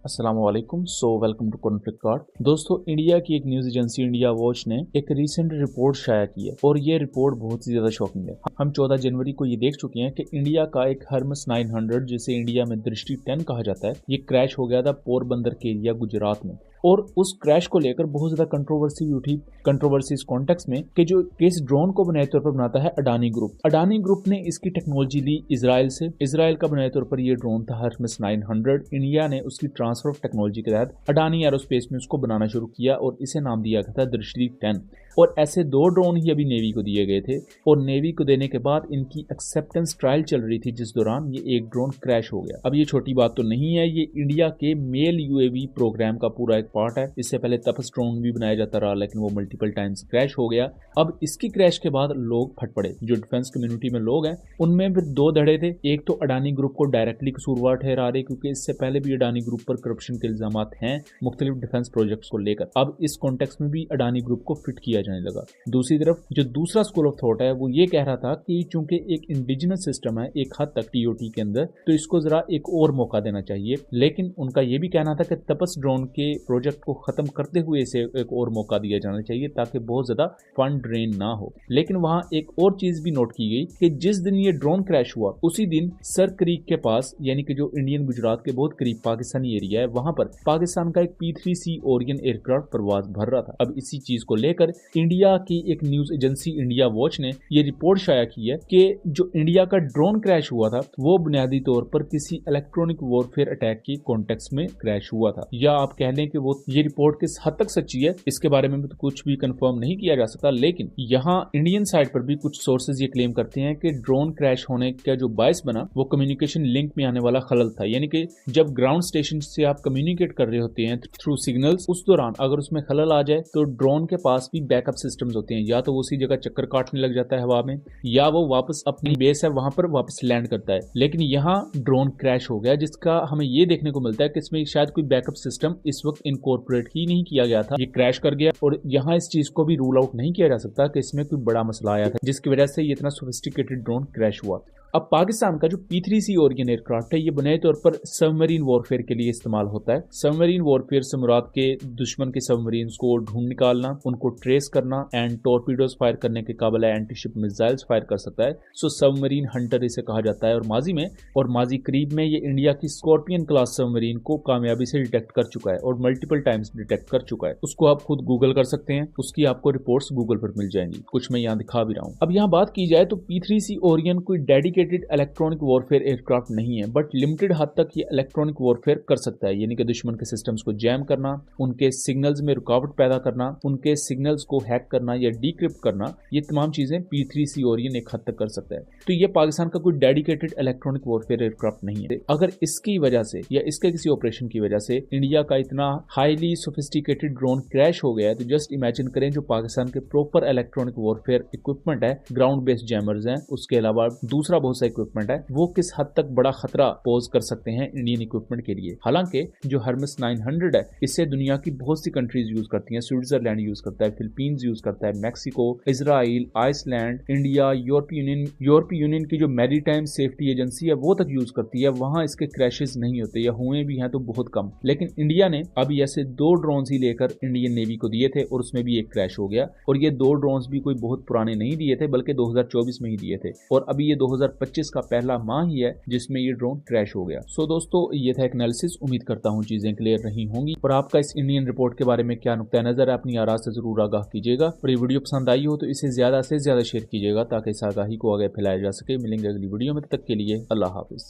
अस्सलाम वालेकुम। Welcome to conflict card. दोस्तों, इंडिया की एक न्यूज एजेंसी इंडिया वॉच ने एक रीसेंट रिपोर्ट शाया की है और ये रिपोर्ट बहुत ही ज्यादा शॉकिंग है। हम 14 जनवरी को ये देख चुके हैं कि इंडिया का एक हर्मस 900 जिसे इंडिया में दृष्टि 10 कहा जाता है, ये क्रैश हो गया था पोरबंदर के एरिया गुजरात में। और उस क्रैश को लेकर बहुत ज्यादा कंट्रोवर्सी भी उठी। कंट्रोवर्सी इस कॉन्टेक्स्ट में कि जो इस ड्रोन को बुनियादी तौर पर बनाता है अडानी ग्रुप। अडानी ग्रुप ने इसकी टेक्नोलॉजी ली इजराइल से। इजराइल का बुनियादी तौर पर ये ड्रोन था हर्मस 900। इंडिया ने उसकी ट्रांसफर ऑफ टेक्नोलॉजी के तहत अडानी एरोस्पेस में उसको बनाना शुरू किया और इसे नाम दिया गया था दृष्टि 10। और ऐसे 2 ड्रोन ही अभी नेवी को दिए गए थे और नेवी को देने के बाद इनकी एक्सेप्टेंस ट्रायल चल रही थी, जिस दौरान ये एक ड्रोन क्रैश हो गया। अब ये छोटी बात तो नहीं है, ये इंडिया के मेल यूएवी प्रोग्राम का पूरा एक पार्ट है। इससे पहले तपस ड्रोन भी बनाया जाता रहा, लेकिन वो मल्टीपल टाइम्स क्रैश हो गया। अब इसकी क्रैश के बाद लोग फट पड़े। जो डिफेंस कम्युनिटी में लोग हैं उनमें फिर 2 धड़े थे। एक तो अडानी ग्रुप को डायरेक्टली कसूरवार ठहरा रहे, क्योंकि इससे पहले भी अडानी ग्रुप पर करप्शन के इल्जाम हैं मुख्तलिफ डिफेंस प्रोजेक्ट्स को लेकर। अब इस कॉन्टेक्स्ट में भी अडानी ग्रुप को फिट किया जाने लगा। दूसरी तरफ जो दूसरा स्कूल ऑफ थॉट है वो ये कह रहा था कि चूंकि एक इंडिजिनस सिस्टम है एक हद तक टीओटी के अंदर, तो इसको जरा एक और मौका देना चाहिए। लेकिन उनका ये भी कहना था कि तपस ड्रोन के प्रोजेक्ट को खत्म करते हुए इसे एक और मौका दिया जाना चाहिए ताकि बहुत ज्यादा फंड ड्रेन ना हो। लेकिन वहां एक और चीज भी नोट की गई कि जिस दिन ये ड्रोन क्रैश हुआ उसी दिन सर क्रीक के पास, यानी कि जो इंडियन गुजरात के बहुत करीब पाकिस्तानी एरिया है, वहां पर पाकिस्तान का एक P-3C ओरियन एयरक्राफ्ट परवाज भर रहा था। अब इसी चीज को लेकर इंडिया की एक न्यूज एजेंसी इंडिया वॉच ने ये रिपोर्ट शाया की है कि जो इंडिया का ड्रोन क्रैश हुआ था वो बुनियादी तौर पर किसी इलेक्ट्रॉनिक वॉरफेयर अटैक की कॉन्टेक्स्ट में क्रैश हुआ था, या आप कह लें कि वो ये रिपोर्ट किस हद तक सच्ची है इसके बारे में तो कुछ भी कंफर्म नहीं किया जा सकता। लेकिन यहाँ इंडियन साइड पर भी कुछ सोर्सेज ये क्लेम करते हैं कि ड्रोन क्रैश होने का जो बायस बना वो कम्युनिकेशन लिंक में आने वाला खलल था। यानी कि जब ग्राउंड स्टेशन से आप कम्युनिकेट कर रहे होते हैं थ्रू सिग्नल्स, उस दौरान अगर उसमें खलल आ जाए तो ड्रोन के पास भी बैकअप सिस्टम्स होते हैं, या तो वो उसी जगह चक्कर काटने लग जाता है हवा में, या वो वापस अपनी बेस है वहां पर वापस लैंड करता है। लेकिन यहाँ ड्रोन क्रैश हो गया, जिसका हमें ये देखने को मिलता है कि इसमें शायद कोई बैकअप सिस्टम इस वक्त इनकॉर्पोरेट ही नहीं किया गया था, ये क्रैश कर गया। और यहाँ इस चीज को भी रूल आउट नहीं किया जा सकता कि इसमें कोई बड़ा मसला आया था जिसकी वजह से ये इतना सोफिस्टिकेटेड ड्रोन क्रैश हुआ। अब पाकिस्तान का जो P-3C ओरियन एयरक्राफ्ट है ये बुनियादी तौर पर सबमरीन वॉरफेयर के लिए इस्तेमाल होता है। सबमरीन वॉरफेयर से मुराद के दुश्मन के सबमरीन्स को ढूंढ निकालना, उनको ट्रेस करना एंड टॉर्पीडोज फायर करने के काबिल है, एंटी शिप मिसाइल्स फायर कर सकता है। सो सबमरीन हंटर इसे कहा जाता है। और माजी करीब में ये इंडिया की स्कॉर्पियन क्लास सबमरीन को कामयाबी से डिटेक्ट कर चुका है और मल्टीपल टाइम्स डिटेक्ट कर चुका है। उसको आप खुद गूगल कर सकते हैं, उसकी आपको रिपोर्ट्स गूगल पर मिल जाएंगी, कुछ मैं यहाँ दिखा भी रहा हूँ। अब यहाँ बात की जाए तो P-3C ओरियन कोई डेडिकेटेड इलेक्ट्रॉनिक वॉरफेयर एयरक्राफ्ट नहीं है, बट लिमिटेड हद तक ये इलेक्ट्रॉनिक वॉरफेयर कर सकता है, यानी कि दुश्मन के सिस्टम्स को जैम करना, उनके सिग्नल्स में रुकावट पैदा करना, उनके सिग्नल्स को हैक करना या डिक्रिप्ट करना, ये तमाम चीजें P-3C ओरियन एक हद तक कर सकता है। तो ये पाकिस्तान का कोई डेडिकेटेड इलेक्ट्रॉनिक वॉरफेयर एयरक्राफ्ट नहीं है। अगर इसकी वजह से या इसके किसी ऑपरेशन की वजह से इंडिया का इतना हाईली सोफिस्टिकेटेड ड्रोन क्रैश हो गया है, तो जस्ट इमेजिन करें जो पाकिस्तान के प्रॉपर इलेक्ट्रॉनिक वॉरफेयर इक्विपमेंट है, ग्राउंड बेस्ड जैमर्स हैं, उसके अलावा दूसरा बहुत सा इक्विपमेंट है, वो किस हद तक बड़ा खतरा पोज कर सकते हैं इंडियन इक्विपमेंट के लिए। हालांकि जो हर्मस 900 है इसे दुनिया की बहुत सी कंट्रीज यूज करती हैं। स्विट्जरलैंड यूज करता है, फिलीपींस यूज करता है, मैक्सिको, इजराइल, आइसलैंड, इंडिया, यूरोपीय यूनियन की जो मैरीटाइम सेफ्टी एजेंसी है वो तक यूज करती है। वहां इसके क्रैशेस नहीं होते, या हुए भी हैं तो बहुत कम। लेकिन इंडिया ने अभी ऐसे 2 ड्रोन्स ही लेकर इंडियन नेवी को दिए थे और उसमें भी एक क्रैश हो गया। और ये 2 ड्रोन्स भी कोई बहुत पुराने नहीं दिए थे, बल्कि 2024 में ही दिए थे, और अभी ये 2025 का पहला माह ही है जिसमें ये ड्रोन क्रैश हो गया। सो दोस्तों, ये था एक एनालिसिस। उम्मीद करता हूँ चीजें क्लियर रही होंगी। और आपका इस इंडियन रिपोर्ट के बारे में क्या नुक्ता नजर है, अपनी आरा से जरूर आगाह कीजिएगा। और ये वीडियो पसंद आई हो तो इसे ज्यादा से ज्यादा शेयर कीजिएगा ताकि इस आगाही को आगे फैलाया जा सके। मिलेंगे अगली वीडियो में, तब तक के लिए अल्लाह हाफिज।